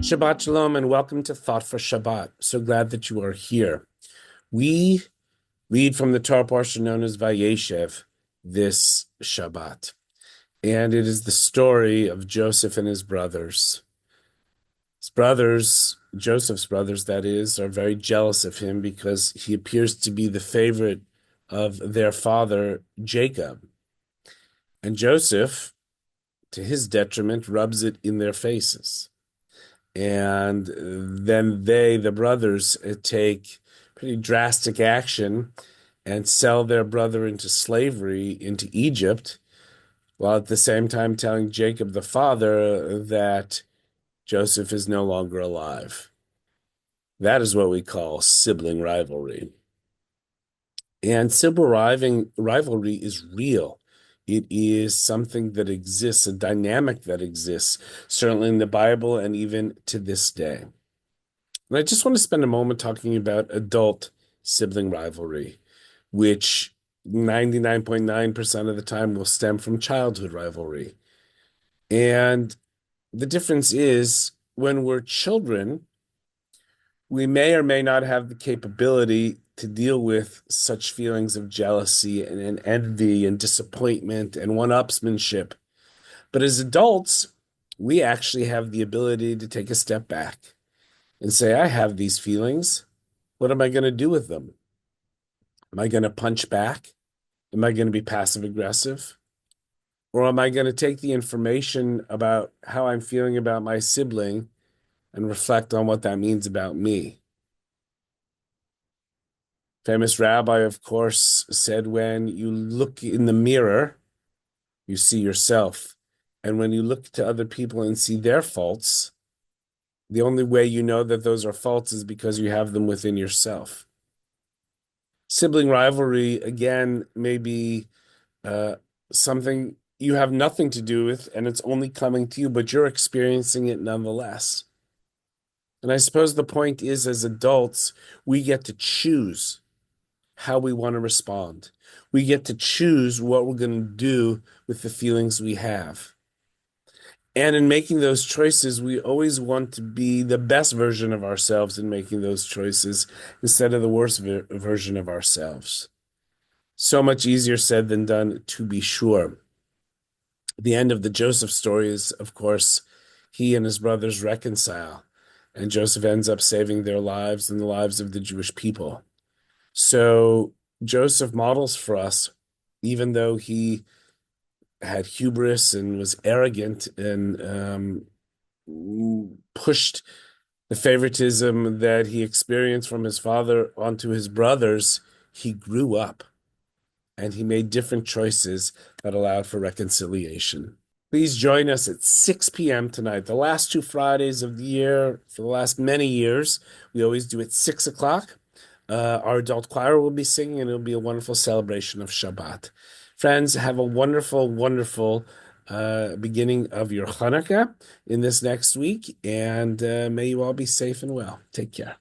Shabbat Shalom and welcome to Thought for Shabbat. So glad that you are here. We read from the Torah portion known as Vayeshev this Shabbat. And it is the story of Joseph and his brothers. His brothers, Joseph's brothers, that is, are very jealous of him because he appears to be the favorite of their father, Jacob. And Joseph, to his detriment, rubs it in their faces. And then the brothers, take pretty drastic action and sell their brother into slavery into Egypt, while at the same time telling Jacob, the father, that Joseph is no longer alive. That is what we call sibling rivalry. And sibling rivalry is real. It is something that exists, a dynamic that exists, certainly in the Bible and even to this day. And I just want to spend a moment talking about adult sibling rivalry, which 99.9% of the time will stem from childhood rivalry. And the difference is when we're children, we may or may not have the capability to deal with such feelings of jealousy and envy and disappointment and one-upsmanship. But as adults, we actually have the ability to take a step back and say, I have these feelings. What am I going to do with them? Am I going to punch back? Am I going to be passive aggressive? Or am I going to take the information about how I'm feeling about my sibling and reflect on what that means about me? Famous rabbi, of course, said when you look in the mirror, you see yourself. And when you look to other people and see their faults, the only way you know that those are faults is because you have them within yourself. Sibling rivalry, again, may be something you have nothing to do with, and it's only coming to you, but you're experiencing it nonetheless. And I suppose the point is, as adults, we get to choose how we want to respond. We get to choose what we're going to do with the feelings we have. And in making those choices, we always want to be the best version of ourselves in making those choices instead of the worst version of ourselves. So much easier said than done, to be sure. The end of the Joseph story is, of course, he and his brothers reconcile, and Joseph ends up saving their lives and the lives of the Jewish people. So Joseph models for us, even though he had hubris and was arrogant and pushed the favoritism that he experienced from his father onto his brothers, he grew up and he made different choices that allowed for reconciliation. Please join us at 6 p.m. tonight. The last 2 Fridays of the year, for the last many years, we always do it 6 o'clock. Our adult choir will be singing, and it'll be a wonderful celebration of Shabbat. Friends, have a wonderful, wonderful beginning of your Hanukkah in this next week, and may you all be safe and well. Take care.